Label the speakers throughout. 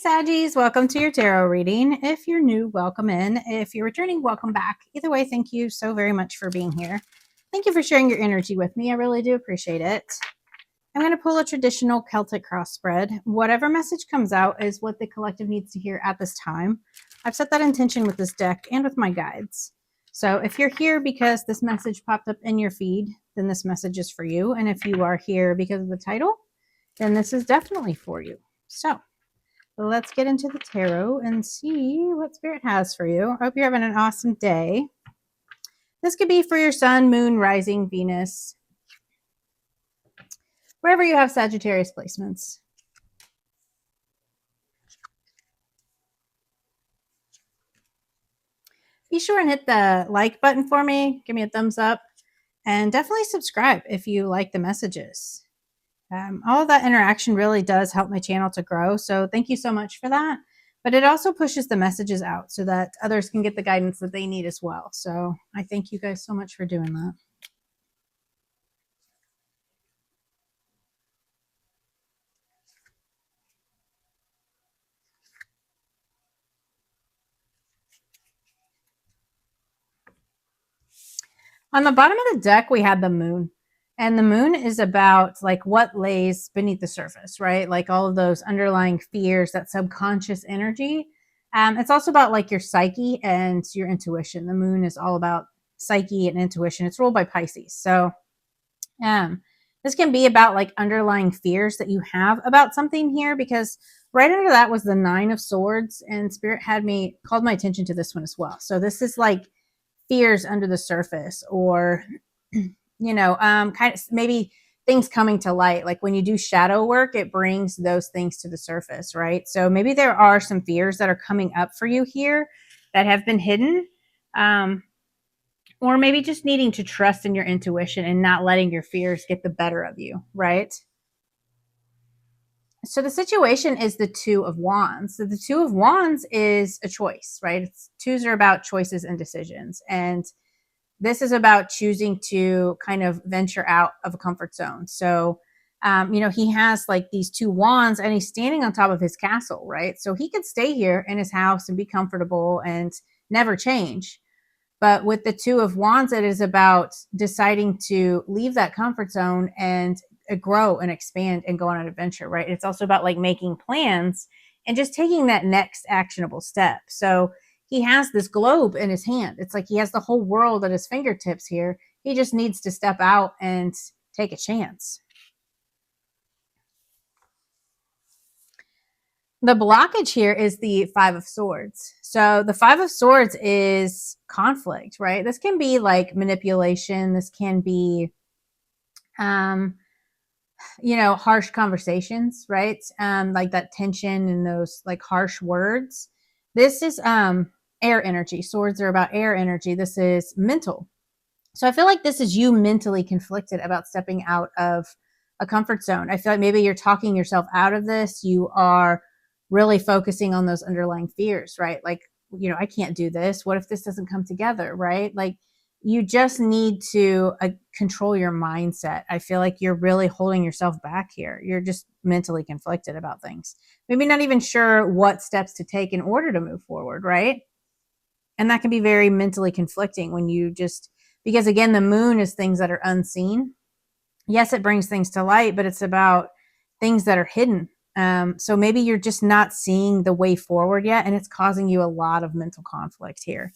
Speaker 1: Saggies, welcome to your tarot reading. If you're new, welcome in. If you're returning, welcome back. Either way, thank you so very much for being here. Thank you for sharing your energy with me. I really do appreciate it. I'm going to pull a traditional Celtic cross spread. Whatever message comes out is what the collective needs to hear at this time. I've set that intention with this deck and with my guides. So if you're here because this message popped up in your feed, then this message is for you. And if you are here because of the title, then this is definitely for you. So let's get into the tarot and see what Spirit has for you. I hope you're having an awesome day. This could be for your sun, moon, rising, Venus, wherever you have Sagittarius placements. Be sure and hit the like button for me. Give me a thumbs up. And definitely subscribe if you like the messages. All of that interaction really does help my channel to grow. So thank you so much for that. But it also pushes the messages out so that others can get the guidance that they need as well. So I thank you guys so much for doing that. On the bottom of the deck, we had the moon. And the moon is about like what lays beneath the surface, right? Like all of those underlying fears, that subconscious energy. It's also about like your psyche and your intuition. The moon is all about psyche and intuition. It's ruled by Pisces. So this can be about like underlying fears that you have about something here, because right under that was the 9 of Swords, and Spirit called my attention to this one as well. So this is like fears under the surface, or kind of maybe things coming to light. Like when you do shadow work, it brings those things to the surface, right? So maybe there are some fears that are coming up for you here that have been hidden, or maybe just needing to trust in your intuition and not letting your fears get the better of you, right? So the situation is the 2 of Wands. So the 2 of Wands is a choice, right? Twos are about choices and decisions. And this is about choosing to kind of venture out of a comfort zone. So, he has like these 2 wands and he's standing on top of his castle, right? So he could stay here in his house and be comfortable and never change. But with the 2 of Wands, it is about deciding to leave that comfort zone and grow and expand and go on an adventure, right? It's also about like making plans and just taking that next actionable step. So he has this globe in his hand. It's like he has the whole world at his fingertips here. He just needs to step out and take a chance. The blockage here is the 5 of Swords. So the 5 of Swords is conflict, right? This can be like manipulation. This can be, harsh conversations, right? Like that tension and those like harsh words. This is air energy. Swords are about air energy. This is mental. So I feel like this is you mentally conflicted about stepping out of a comfort zone. I feel like maybe you're talking yourself out of this. You are really focusing on those underlying fears, right? Like, I can't do this. What if this doesn't come together, right? Like you just need to control your mindset. I feel like you're really holding yourself back here. You're just mentally conflicted about things. Maybe not even sure what steps to take in order to move forward, right? And that can be very mentally conflicting when you just, because again, the moon is things that are unseen. Yes, it brings things to light, but it's about things that are hidden. So maybe you're just not seeing the way forward yet, and it's causing you a lot of mental conflict here.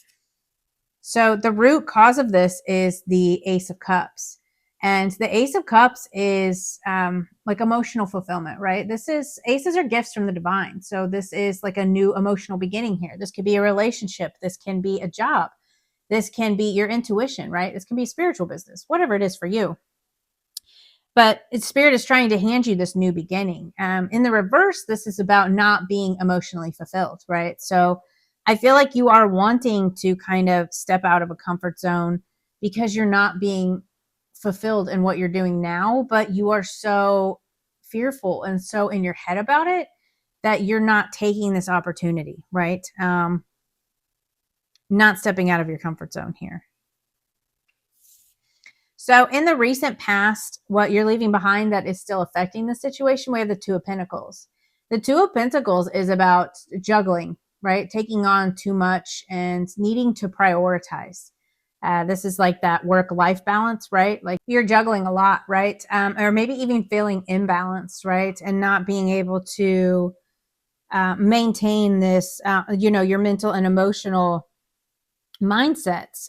Speaker 1: So the root cause of this is the Ace of Cups. And the Ace of Cups is like emotional fulfillment, right? Aces are gifts from the divine. So this is like a new emotional beginning here. This could be a relationship. This can be a job. This can be your intuition, right? This can be spiritual business, whatever it is for you. But Spirit is trying to hand you this new beginning. In the reverse, this is about not being emotionally fulfilled, right? So I feel like you are wanting to kind of step out of a comfort zone because you're not being fulfilled in what you're doing now, but you are so fearful and so in your head about it that you're not taking this opportunity, right? Not stepping out of your comfort zone here. So in the recent past, what you're leaving behind that is still affecting the situation, we have the 2 of Pentacles. The Two of Pentacles is about juggling, right? Taking on too much and needing to prioritize. This is like that work-life balance, right? Like you're juggling a lot, right? Or maybe even feeling imbalanced, right? And not being able to maintain this, your mental and emotional mindsets.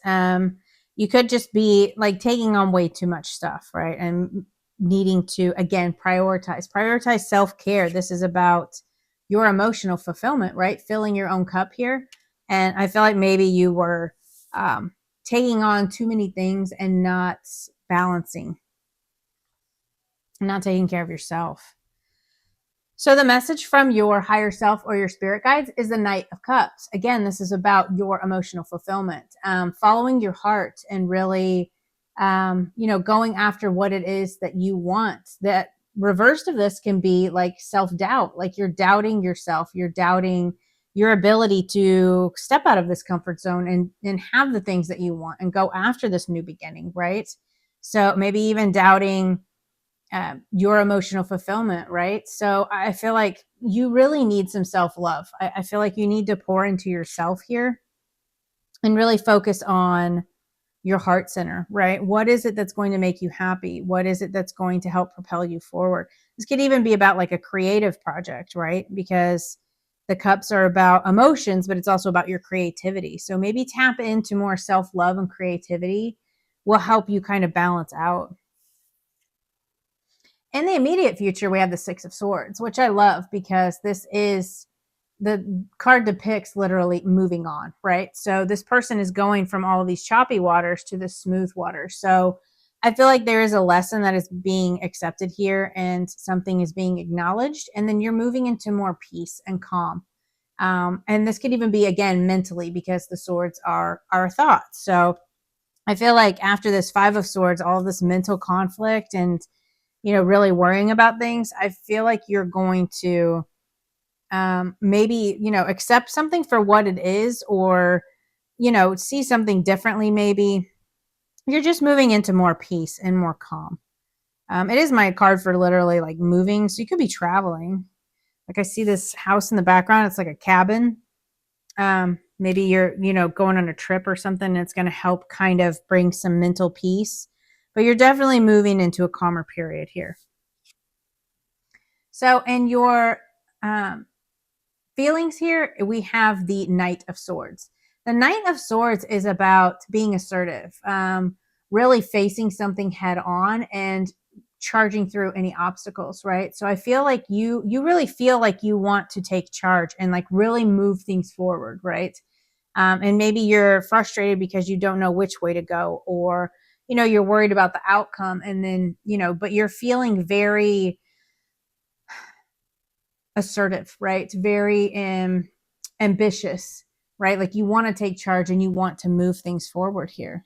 Speaker 1: You could just be like taking on way too much stuff, right? And needing to, again, prioritize self-care. This is about your emotional fulfillment, right? Filling your own cup here. And I feel like maybe you were taking on too many things and not balancing, not taking care of yourself. So the message from your higher self or your spirit guides is the Knight of Cups. Again, this is about your emotional fulfillment, following your heart and really, going after what it is that you want. That reversed of this can be like self-doubt, like you're doubting yourself, you're doubting your ability to step out of this comfort zone and have the things that you want and go after this new beginning, right? So maybe even doubting your emotional fulfillment, right? So I feel like you really need some self-love. I feel like you need to pour into yourself here and really focus on your heart center, right? What is it that's going to make you happy? What is it that's going to help propel you forward? This could even be about like a creative project, right? Because the cups are about emotions, but it's also about your creativity. So maybe tap into more self-love and creativity will help you kind of balance out. In the immediate future, we have the Six of Swords, which I love because this is the card depicts literally moving on, right? So this person is going from all of these choppy waters to the smooth waters. So I feel like there is a lesson that is being accepted here and something is being acknowledged. And then you're moving into more peace and calm. And this could even be, again, mentally, because the swords are our thoughts. So I feel like after this Five of Swords, all of this mental conflict and really worrying about things, I feel like you're going to maybe, accept something for what it is or, see something differently. Maybe you're just moving into more peace and more calm. It is my card for literally like moving. So you could be traveling. Like I see this house in the background. It's like a cabin. Maybe you're, going on a trip or something. And it's going to help kind of bring some mental peace. But you're definitely moving into a calmer period here. So in your feelings here, we have the Knight of Swords. The Knight of Swords is about being assertive, really facing something head on and charging through any obstacles, right? So I feel like you really feel like you want to take charge and like really move things forward, right? And maybe you're frustrated because you don't know which way to go, or you're worried about the outcome, and then but you're feeling very assertive, right? Very ambitious, right? Like you want to take charge and you want to move things forward here.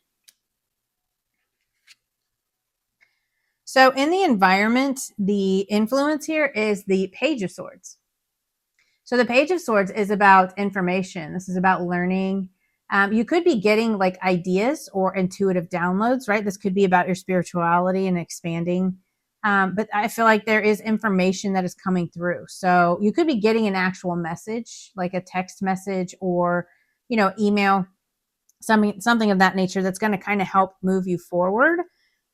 Speaker 1: So in the environment, the influence here is the Page of Swords. So the Page of Swords is about information. This is about learning. You could be getting like ideas or intuitive downloads, right? This could be about your spirituality and expanding. But I feel like there is information that is coming through. So you could be getting an actual message, like a text message or, email, something of that nature that's going to kind of help move you forward.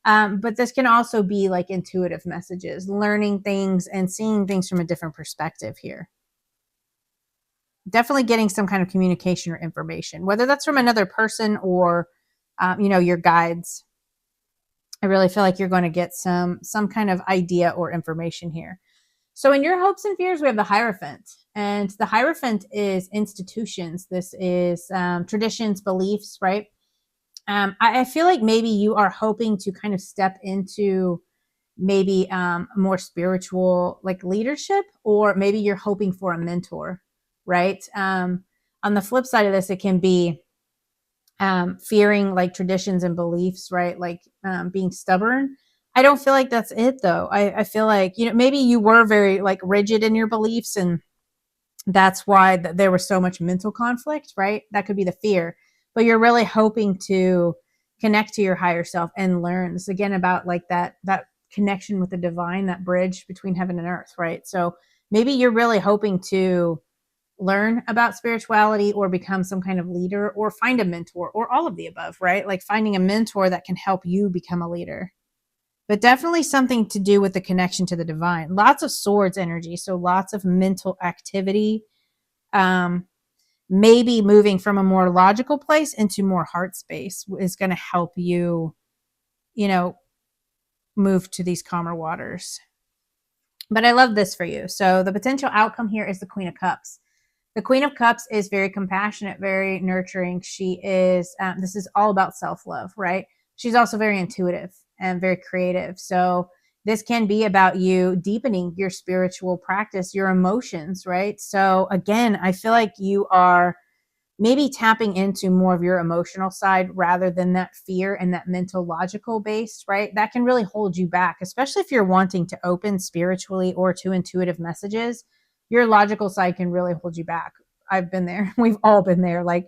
Speaker 1: But this can also be like intuitive messages, learning things and seeing things from a different perspective here. Definitely getting some kind of communication or information, whether that's from another person or, your guides. I really feel like you're going to get some kind of idea or information here. So in your hopes and fears, we have the Hierophant. And the Hierophant is institutions. This is traditions, beliefs, right? I feel like maybe you are hoping to kind of step into maybe more spiritual like leadership, or maybe you're hoping for a mentor, right? On the flip side of this, it can be fearing like traditions and beliefs, right? Like being stubborn. I don't feel like that's it though. I feel like, maybe you were very like rigid in your beliefs and that's why there was so much mental conflict, right? That could be the fear, but you're really hoping to connect to your higher self and learn. This again about like that connection with the divine, that bridge between heaven and earth, right? So maybe you're really hoping to learn about spirituality or become some kind of leader or find a mentor or all of the above, right? Like finding a mentor that can help you become a leader. But definitely something to do with the connection to the divine. Lots of swords energy, so lots of mental activity. Maybe moving from a more logical place into more heart space is going to help you, you know, move to these calmer waters. But I love this for you. So the potential outcome here is the Queen of Cups. The Queen of Cups is very compassionate, very nurturing. She is, this is all about self-love, right? She's also very intuitive and very creative. So this can be about you deepening your spiritual practice, your emotions, right? So again, I feel like you are maybe tapping into more of your emotional side rather than that fear and that mental logical base, right? That can really hold you back, especially if you're wanting to open spiritually or to intuitive messages. Your logical side can really hold you back. I've been there. We've all been there. Like,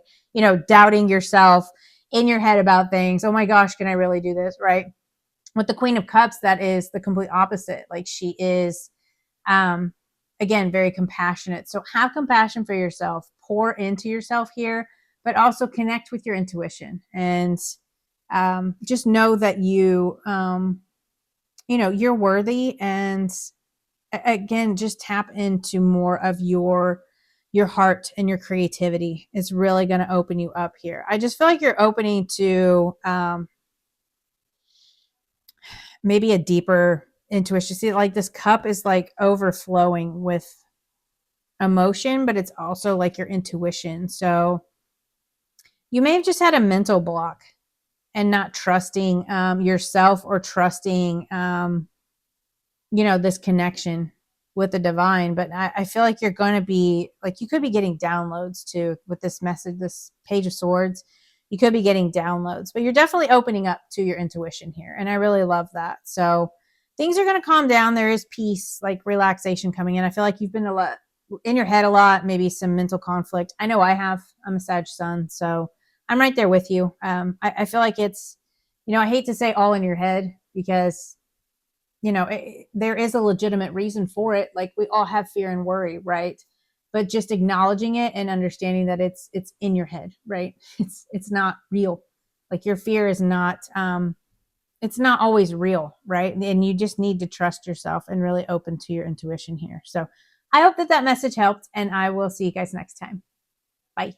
Speaker 1: doubting yourself in your head about things. Oh my gosh, can I really do this? Right. With the Queen of Cups, that is the complete opposite. Like she is, um, again, very compassionate. So have compassion for yourself, pour into yourself here, but also connect with your intuition and just know that you're worthy. And again, just tap into more of your heart and your creativity. Is really going to open you up here. I just feel like you're opening to maybe a deeper intuition. See, like this cup is like overflowing with emotion, but it's also like your intuition. So you may have just had a mental block and not trusting yourself or trusting, this connection with the divine. But I feel like you're going to be like, you could be getting downloads too with this message, this Page of Swords. You could be getting downloads, but you're definitely opening up to your intuition here. And I really love that. So things are going to calm down. There is peace, like relaxation coming in. I feel like you've been a lot in your head a lot, maybe some mental conflict. I know I have. I'm a Sag sun, so I'm right there with you. I feel like it's, I hate to say all in your head because, there is a legitimate reason for it. Like we all have fear and worry, right? But just acknowledging it and understanding that it's in your head, right? It's not real. Like your fear is not, it's not always real, right? And you just need to trust yourself and really open to your intuition here. So I hope that message helped, and I will see you guys next time. Bye.